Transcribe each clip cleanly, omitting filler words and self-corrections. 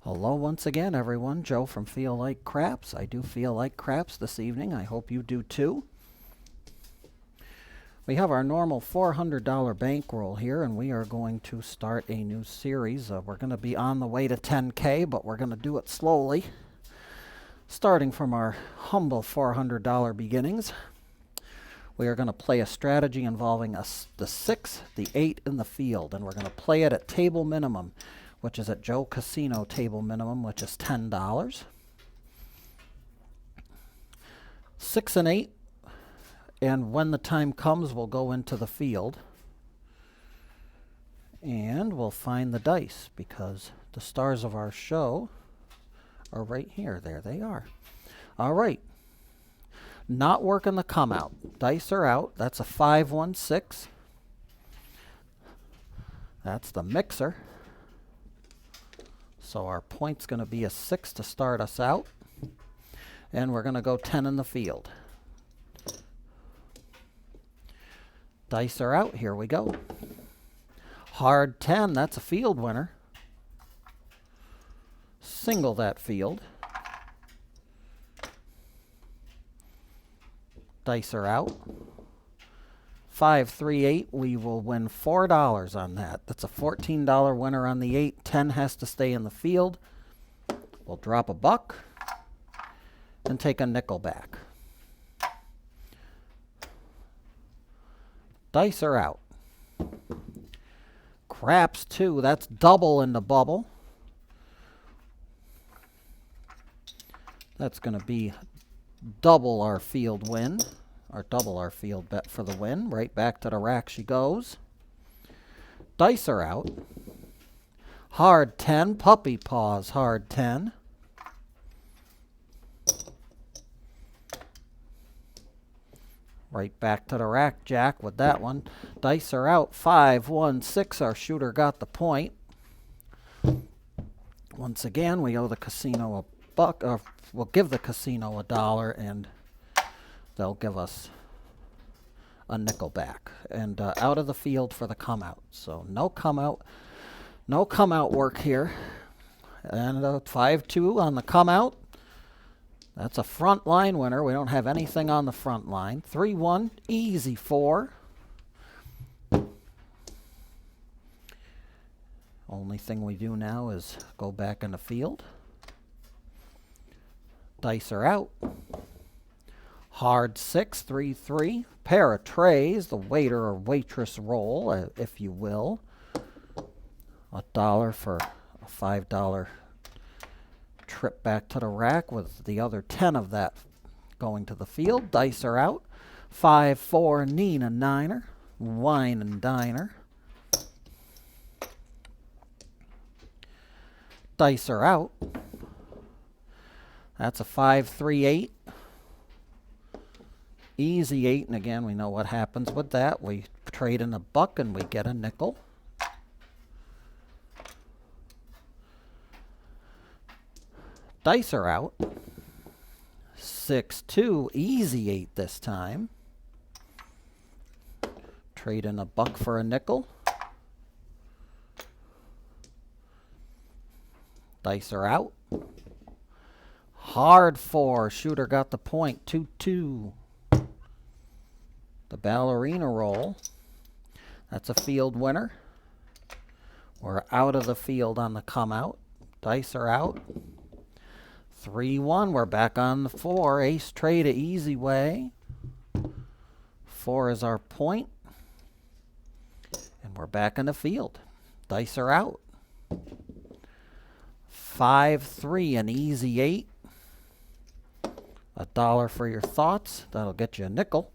Hello once again, everyone. Joe from Feel Like Craps. I do feel like craps this evening. I hope you do too. We have our normal $400 bankroll here, and we are going to start a new series. We're going to be on the way to 10K, but we're going to do it slowly, starting from our humble $400 beginnings. We are going to play a strategy involving the 6, the 8, and the field, and we're going to play it at table minimum, which is at Joe Casino table minimum, which is $10. 6 and 8, and when the time comes, we'll go into the field, and we'll find the dice, because the stars of our show are right here. There they are. All right. Not working the come out. Dice are out. That's a 5-1-6. That's the mixer. So our point's going to be a 6 to start us out. And we're going to go 10 in the field. Dice are out. Here we go. Hard 10. That's a field winner. Single that field. Dice are out. 5, 3, 8. We will win $4 on that. That's a $14 winner on the 8. 10 has to stay in the field. We'll drop a buck and take a nickel back. Dice are out. Craps 2. That's double in the bubble. That's going to be double our field win, or double our field bet for the win. Right back to the rack she goes. Dice are out. Hard 10, puppy paws, hard 10. Right back to the rack, jack with that one. Dice are out. 5-1-6, our shooter got the point. Once again, we owe the casino a buck, we'll give the casino $1, and they'll give us a nickel back. And out of the field for the come out. So no come out work here. And 5-2 on the come out. That's a front line winner. We don't have anything on the front line. 3-1, easy 4. Only thing we do now is go back in the field. Dice are out. Hard 6, 3-3. Pair of trays, the waiter or waitress roll, if you will. $1 for a $5 trip back to the rack, with the other 10 of that going to the field. Dice are out. 5-4, Nina Niner. Wine and diner. Dice are out. That's a 5-3-8. Easy 8, and again, we know what happens with that. We trade in a buck and we get a nickel. Dice are out. 6-2, easy 8 this time. Trade in a buck for a nickel. Dice are out. Hard 4, shooter got the point. 2-2. The ballerina roll. That's a field winner. We're out of the field on the come out. Dice are out. 3-1. We're back on the 4. Ace trade a easy way. 4 is our point. And we're back in the field. Dice are out. 5-3. An easy 8. $1 for your thoughts. That'll get you a nickel.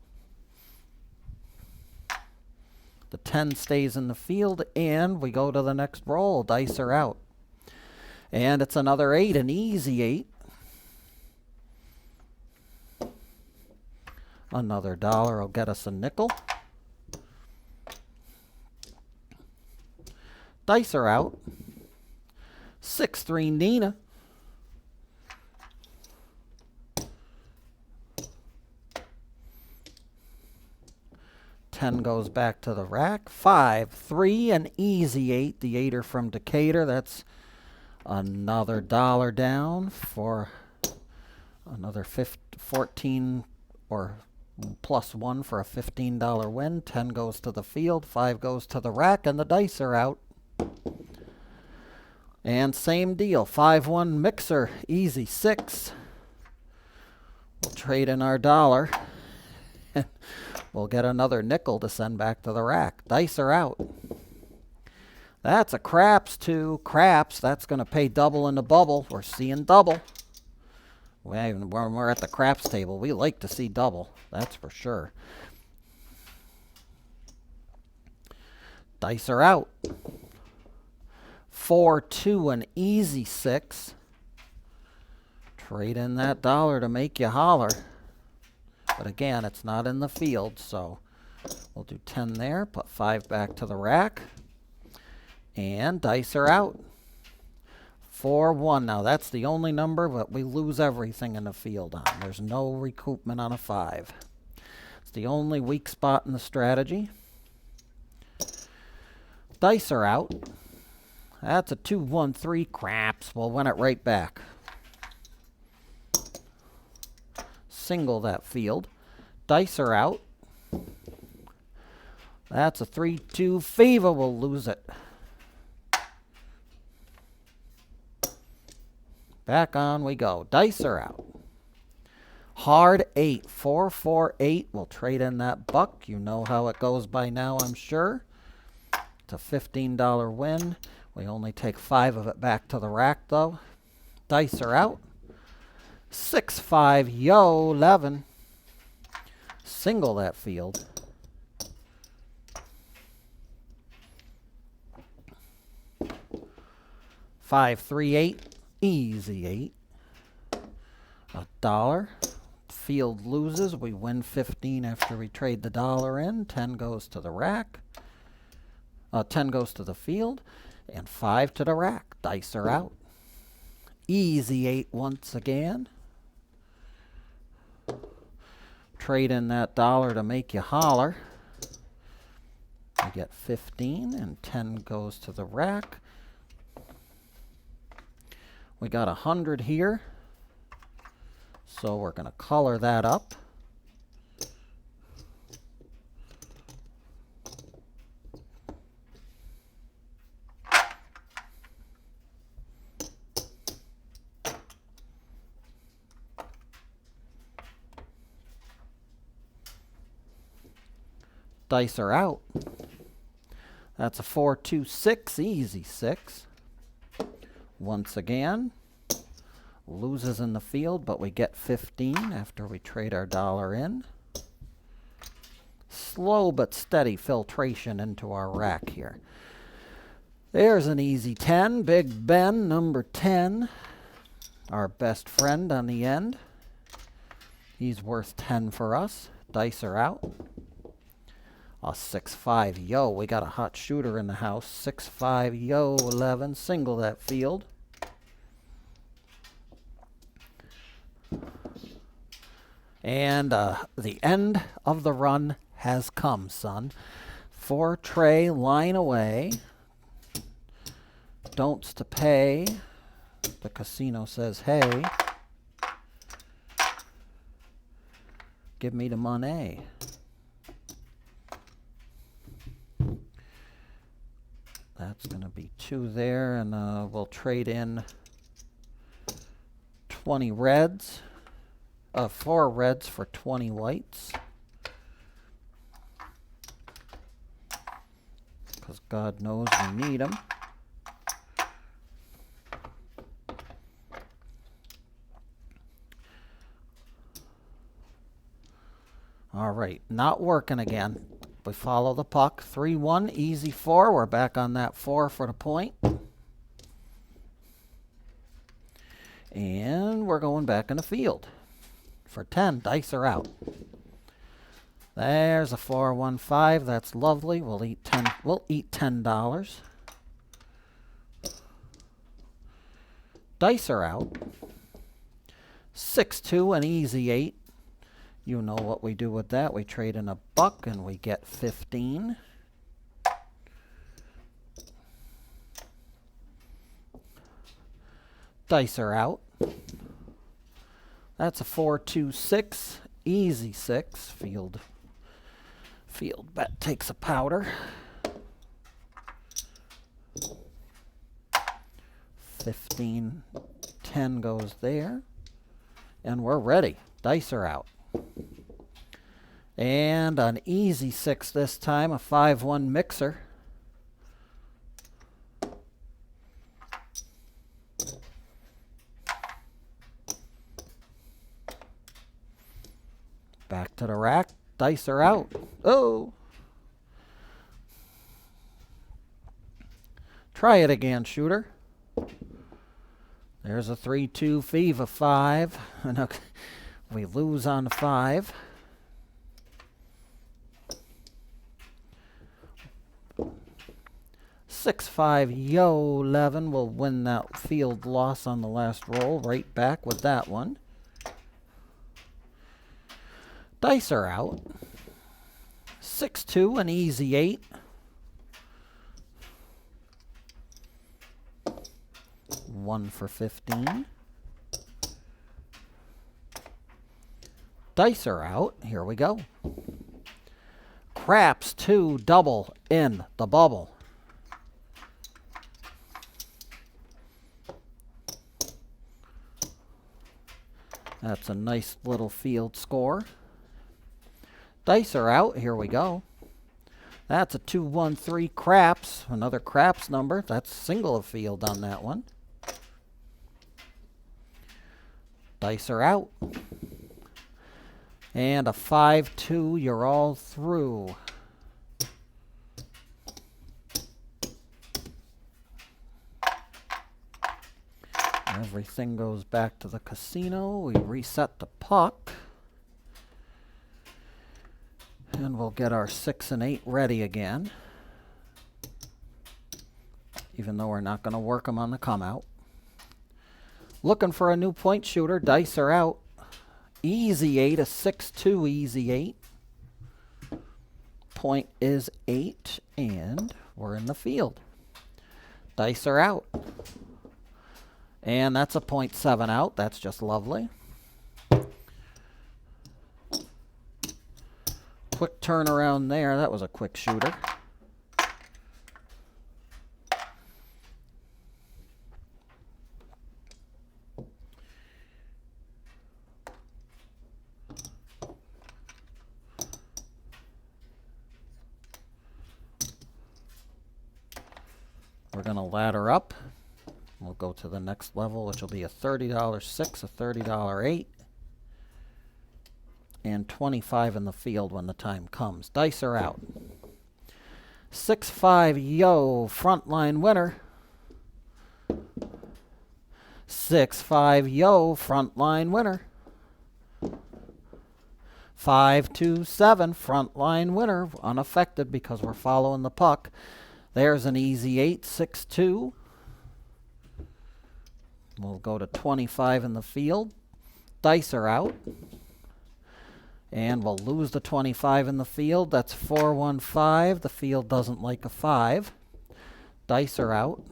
The 10 stays in the field, and we go to the next roll. Dice are out. And it's another 8, an easy 8. Another $1 will get us a nickel. Dice are out. 6-3, Nina. $10 goes back to the rack. 5-3, an easy 8. The 8er from Decatur. That's Another dollar down for another 14 or plus 1 for a $15 win. 10 goes to the field, 5 goes to the rack, and the dice are out. And same deal, 5-1 mixer, easy 6. We'll trade in our dollar. We'll get another nickel to send back to the rack. Dice are out. That's a craps too. Craps, that's going to pay double in the bubble. We're seeing double. When we're at the craps table, we like to see double. That's for sure. Dice are out. 4-2, an easy 6. Trade in that dollar to make you holler. But again, it's not in the field, so we'll do 10 there. Put 5 back to the rack. And dice are out. 4-1. Now that's the only number, but we lose everything in the field on. There's no recoupment on a 5. It's the only weak spot in the strategy. Dice are out. That's a 2-1-3. Craps. We'll win it right back. Single that field. Dice are out. That's a 3-2. Fever. We'll lose it. Back on we go. Dice are out. Hard 8. 4-4-8. We'll trade in that buck. You know how it goes by now, I'm sure. It's a $15 win. We only take 5 of it back to the rack, though. Dice are out. 6-5. Yo, 11. Single that field. $5-3-8. Easy 8. $1. Field loses. We win 15 after we trade the dollar in. 10 goes to the rack. 10 goes to the field. And 5 to the rack. Dice are out. Easy 8 once again. Trade in that dollar to make you holler. We get 15 and 10 goes to the rack. We got 100 here, so we're going to color that up. Dice are out. That's a 4-2-6, easy 6. Once again, loses in the field, but we get 15 after we trade our dollar in. Slow but steady filtration into our rack here. There's an easy 10. Big Ben, number 10. Our best friend on the end. He's worth 10 for us. Dice are out. A 6-5. Yo, we got a hot shooter in the house. 6-5. Yo, 11. Single that field. And the end of the run has come, son. 4 tray, line away. Don'ts to pay. The casino says, hey. Give me the money. That's going to be 2 there, and we'll trade in 20 reds. 4 reds for 20 whites. Because God knows we need them. All right, not working again. We follow the puck. 3-1, easy 4. We're back on that 4 for the point. And we're going back in the field. For 10, dice are out. There's a 4-1-5. That's lovely. We'll eat 10. We'll eat $10. Dice are out. 6-2, an easy 8. You know what we do with that. We trade in a buck and we get 15. Dice are out. That's a 4-2-6. Easy 6. Field bet takes a powder. 15, 10 goes there. And we're ready. Dice are out. And an easy 6 this time, a 5-1 mixer. Back to the rack. Dice are out. Oh! Try it again, shooter. There's a 3-2 Fever 5. And we lose on 5. Six-five Yo 11 will win that field loss on the last roll. Right back with that one. Dice are out. 6-2, an easy 8. One for 15. Dice are out. Here we go. Craps 2, double in the bubble. That's a nice little field score. Dice are out. Here we go. That's a 2-1-3 craps. Another craps number. That's single of field on that one. Dice are out. And a 5-2. You're all through. Everything goes back to the casino. We reset the puck. And we'll get our 6 and 8 ready again. Even though we're not going to work them on the come out. Looking for a new point shooter. Dice are out. Easy 8, a 6-2 easy 8. Point is 8, and we're in the field. Dice are out. And that's a 0.7 out. That's just lovely. Quick turnaround there. That was a quick shooter. We're going to ladder up. We'll go to the next level, which will be a $30 6, a $30 8, and 25 in the field when the time comes. Dice are out. 6-5 Yo, frontline winner. 6-5 Yo, frontline winner. 5-2-7 frontline winner, unaffected because we're following the puck. There's an easy 8, 6-2. We'll go to 25 in the field. Dice are out. And we'll lose the 25 in the field. That's 4-1-5. The field doesn't like a 5. Dice are out.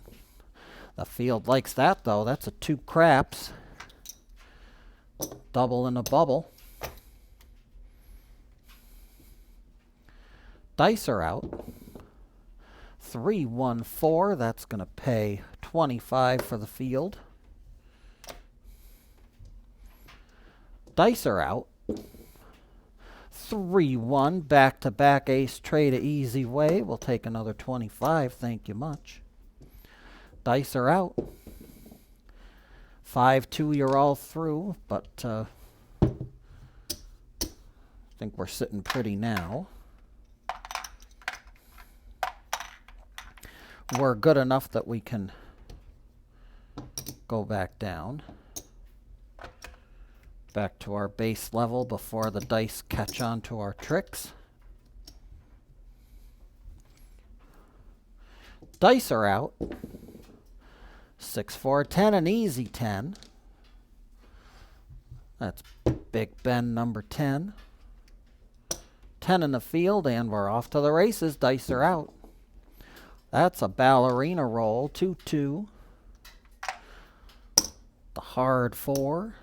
The field likes that, though. That's a 2 craps. Double in a bubble. Dice are out. 3-1-4. That's going to pay 25 for the field. Dice are out. 3-1. Back-to-back ace trade a easy way. We'll take another 25. Thank you much. Dice are out. 5-2. You're all through, but I think we're sitting pretty now. We're good enough that we can go back down. Back to our base level before the dice catch on to our tricks. Dice are out. 6-4-10, an easy 10. That's Big Ben number 10. 10 in the field, and we're off to the races. Dice are out. That's a ballerina roll, 2-2. The hard 4.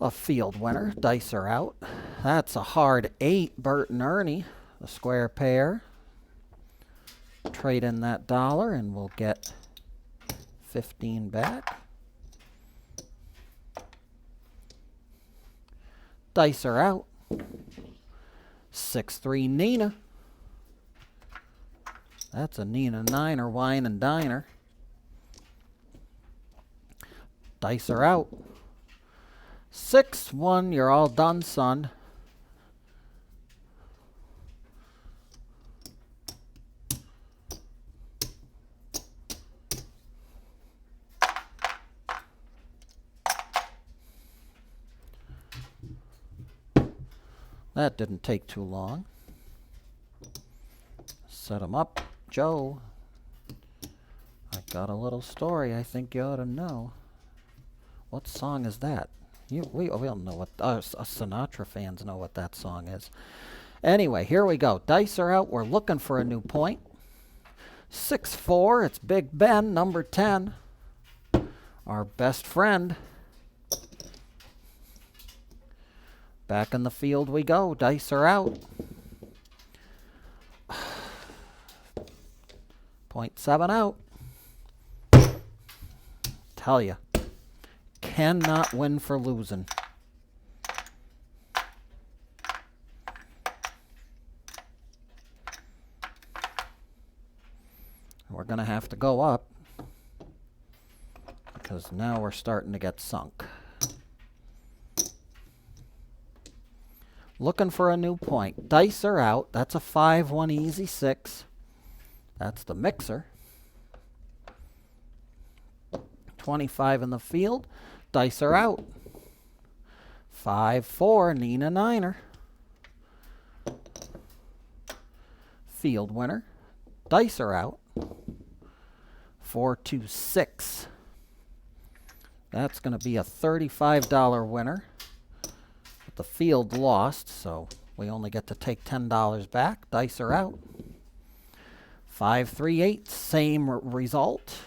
A field winner. Dice are out. That's a hard 8, Bert and Ernie. The square pair. Trade in that dollar and we'll get 15 back. Dice are out. 6-3 Nina. That's a Nina Niner wine and diner. Dice are out. 6-1, you're all done, son. That didn't take too long. Set him up. Joe, I got a little story I think you ought to know. What song is that? We don't know what, us Sinatra fans know what that song is. Anyway, here we go. Dice are out. We're looking for a new point. 6-4. It's Big Ben, number 10. Our best friend. Back in the field we go. Dice are out. 0.7 out. Tell ya. Cannot win for losing. We're going to have to go up because now we're starting to get sunk. Looking for a new point. Dice are out. That's a 5-1 easy 6. That's the mixer. 25 in the field. Dice are out. 5-4 Nina Niner. Field winner. Dice are out. 4-2-6. That's going to be a $35 winner. But the field lost, so we only get to take $10 back. Dice are out. 5-3-8, same result.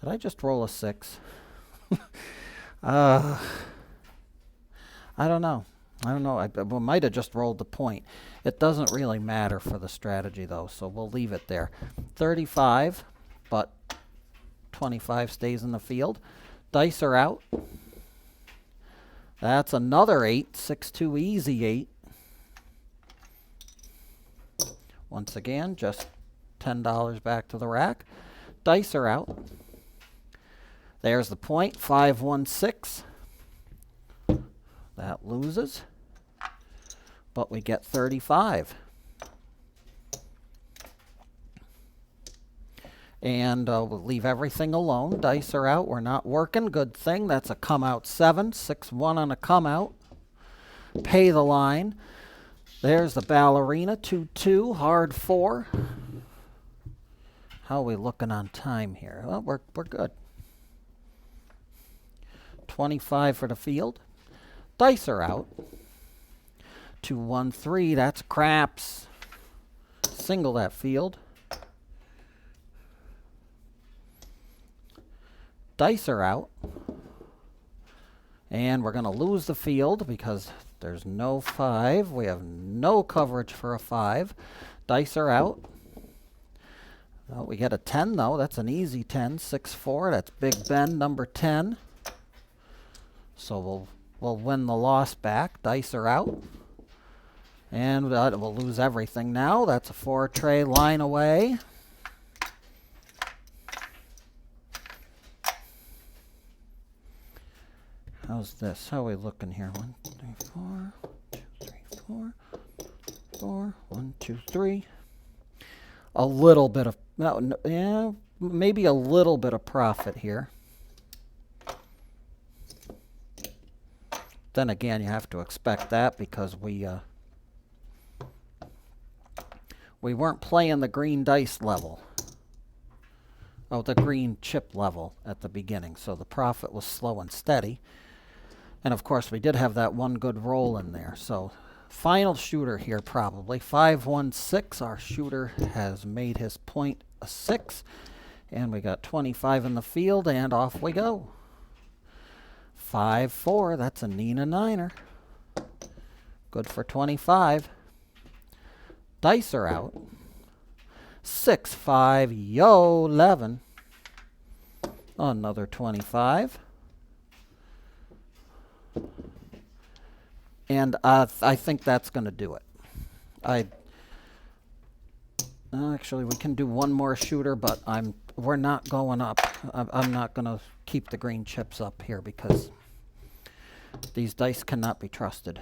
Did I just roll a 6? I don't know. I might have just rolled the point. It doesn't really matter for the strategy, though, so we'll leave it there. 35, but 25 stays in the field. Dice are out. That's another 8. 6-2 easy 8. Once again, just $10 back to the rack. Dice are out. There's the point. 5-1-6. That loses. But we get 35. And we'll leave everything alone. Dice are out. We're not working. Good thing. That's a come out 7. 6-1 on a come out. Pay the line. There's the ballerina. 2-2. Hard 4. How are we looking on time here? Well, we're good. 25 for the field. Dice are out. 2-1-3. That's craps. Single that field. Dice are out. And we're going to lose the field because there's no 5. We have no coverage for a 5. Dice are out. Well, we get a 10, though. That's an easy 10. 6-4. That's Big Ben, number 10. So we'll win the loss back. Dice are out. And we'll lose everything now. That's a 4-tray line away. How's this? How are we looking here? 1, 2, 4. 2, 3, 4. 4. 1, 2, 3. A little bit of, yeah, maybe a little bit of profit here. Then again, you have to expect that because we weren't playing the green dice level. Oh, the green chip level at the beginning. So the profit was slow and steady. And of course, we did have that one good roll in there. So Final shooter here probably. 5-1-6. Our shooter has made his point a 6. And we got 25 in the field, and off we go. 5-4. That's a Nina Niner. Good for 25. Dice are out. 6-5. Yo, 11. Another 25. And I think that's going to do it. Actually, we can do one more shooter, but we're not going up. I'm not going to keep the green chips up here because these dice cannot be trusted.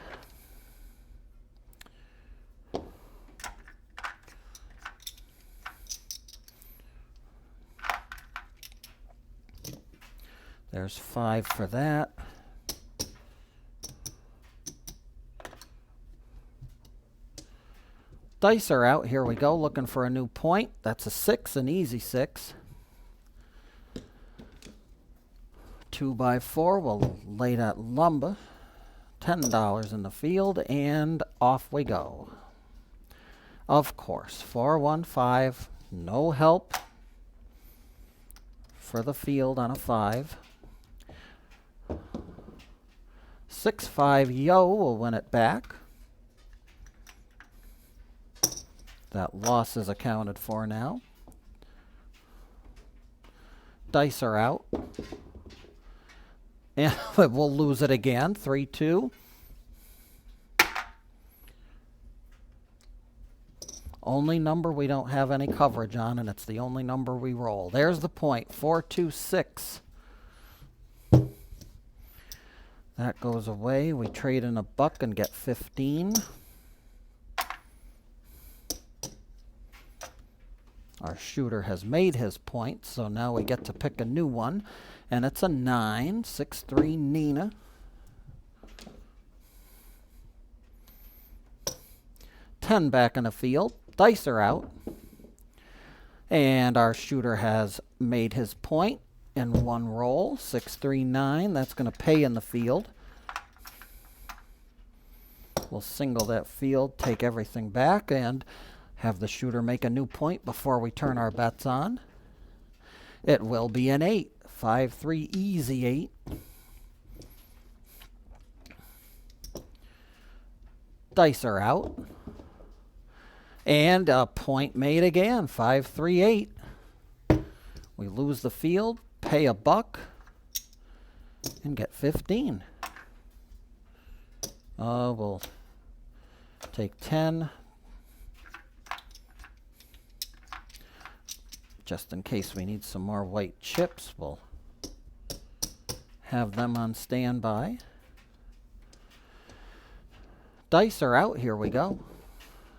There's 5 for that. Dice are out. Here we go, looking for a new point. That's a 6, an easy 6. 2x4, we'll lay that lumber. $10 in the field, and off we go. Of course, 4-1-5, no help for the field on a 5. 6-5, yo, we'll win it back. That loss is accounted for now. Dice are out. And we'll lose it again. 3-2. Only number we don't have any coverage on, and it's the only number we roll. There's the point. 4-2-6. That goes away. We trade in a buck and get 15. Our shooter has made his point, so now we get to pick a new one. And it's a 9. 6-3 Nina. $10 back in the field. Dice are out. And our shooter has made his point in one roll. 6-3-9. That's going to pay in the field. We'll single that field, take everything back, and have the shooter make a new point before we turn our bets on. It will be an 8. 5-3 easy 8. Dice are out. And a point made again. 5-3-8. We lose the field, pay a buck, and get 15. We'll take 10. Just in case we need some more white chips, we'll have them on standby. Dice are out. Here we go.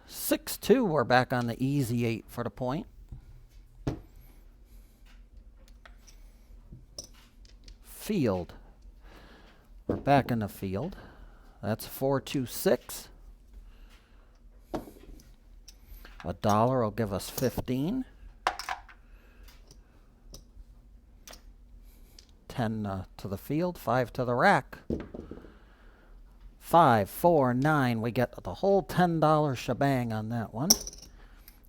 6-2. We're back on the easy 8 for the point. Field. We're back in the field. That's 4-2-6. $1 will give us 15. 10 to the field, 5 to the rack. 5, 4, 9. We get the whole $10 shebang on that one.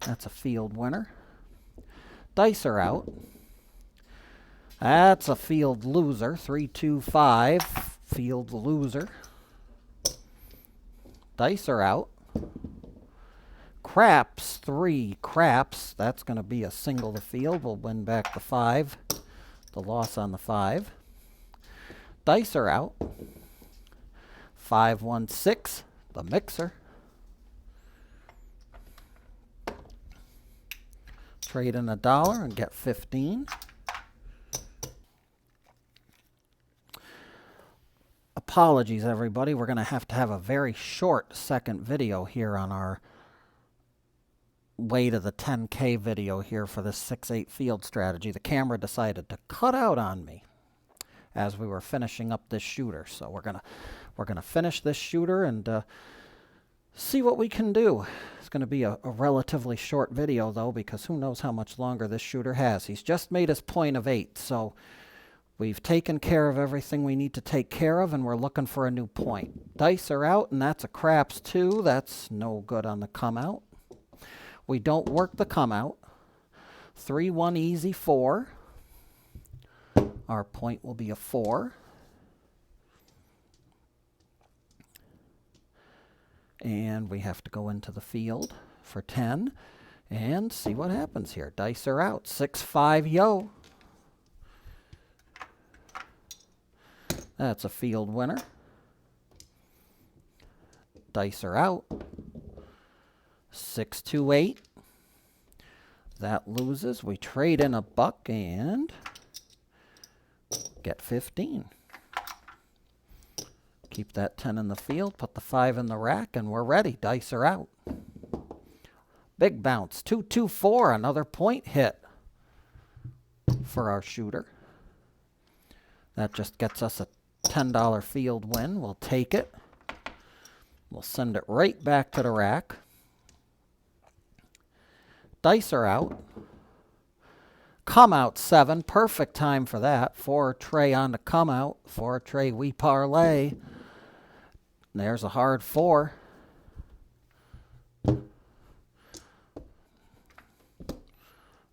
That's a field winner. Dice are out. That's a field loser. 3-2-5. Field loser. Dice are out. Craps 3. Craps. That's going to be a single the field. We'll win back the 5. The loss on the 5. Dice are out. 5-1-6. The mixer. Trade in $1 and get 15. Apologies, everybody. We're going to have a very short second video here on our way to the 10K video here for this 6-8 field strategy. The camera decided to cut out on me as we were finishing up this shooter. So we're gonna finish this shooter and see what we can do. It's going to be a relatively short video though, because who knows how much longer this shooter has. He's just made his point of 8, so We've taken care of everything we need to take care of, and we're looking for a new point. Dice are out, and that's a craps 2. That's no good on the come out. We don't work the come out. 3-1 easy 4. Our point will be a 4. And we have to go into the field for 10 and see what happens here. Dice are out. 6-5 yo. That's a field winner. Dice are out. 6-2-8. That loses. We trade in a buck and get 15. Keep that 10 in the field, put the 5 in the rack, and we're ready. Dice are out. Big bounce. 2-2-4. Another point hit for our shooter. That just gets us a $10 field win. We'll take it. We'll send it right back to the rack. Dice are out. Come out 7. Perfect time for that. 4 tray on the come out. 4 tray we parlay. There's a hard 4.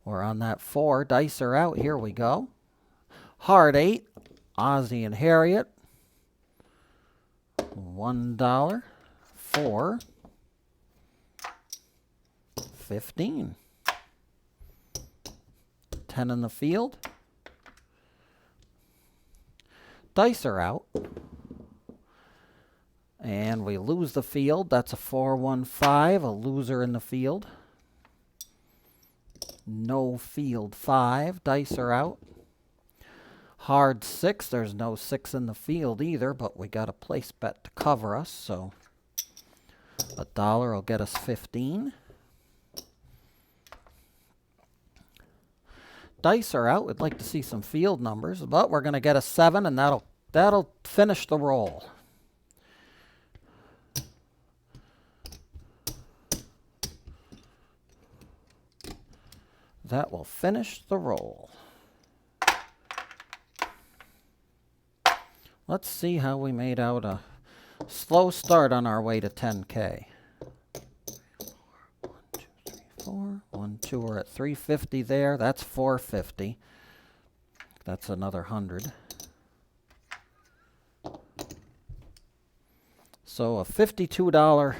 We're on that 4. Dice are out. Here we go. Hard 8. Ozzie and Harriet. $1. 4. 15. 10 in the field. Dice are out. And we lose the field. That's a 4-1-5. A loser in the field. No field 5. Dice are out. Hard 6. There's no 6 in the field either, but we got a place bet to cover us, so $1 will get us 15. Dice are out. We'd like to see some field numbers, but we're going to get a 7, and that'll finish the roll. That will finish the roll. Let's see how we made out a slow start on our way to 10K. 1, 2, 3, 4. 1, 2, we're at 350 there. That's 450. That's another 100. So a $52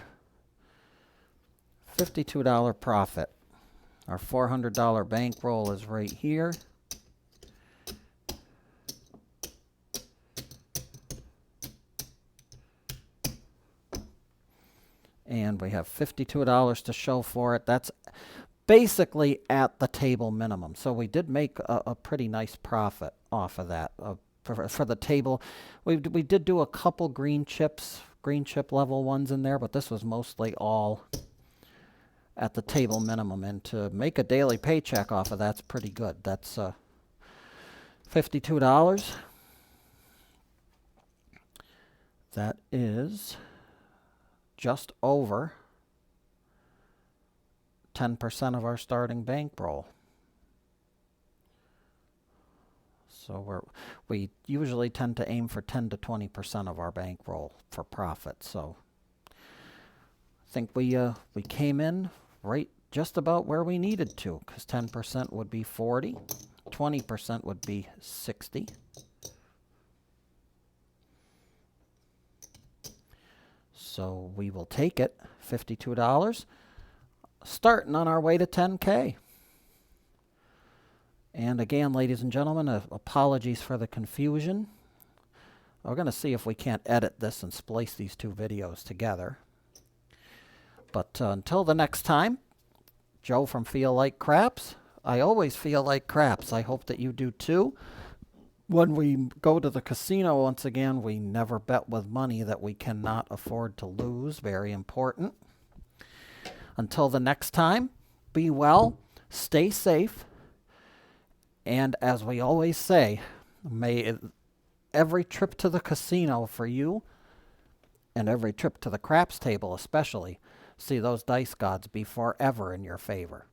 profit. Our $400 bankroll is right here. And we have $52 to show for it. That's basically at the table minimum. So we did make a pretty nice profit off of that. For the table, we did do a couple green chip level ones in there, but this was mostly all at the table minimum. And to make a daily paycheck off of that's pretty good. That's $52. That is just over 10% of our starting bankroll. So we usually tend to aim for 10 to 20% of our bankroll for profit. So I think we came in right just about where we needed to, because 10% would be 40, 20% would be 60. So we will take it, $52, starting on our way to 10K. And again, ladies and gentlemen, apologies for the confusion. We're going to see if we can't edit this and splice these two videos together. But until the next time, Joe from Feel Like Craps. I always feel like craps. I hope that you do too. When we go to the casino, once again, we never bet with money that we cannot afford to lose. Very important. Until the next time, be well, stay safe, and as we always say, may every trip to the casino for you, and every trip to the craps table especially, see those dice gods be forever in your favor.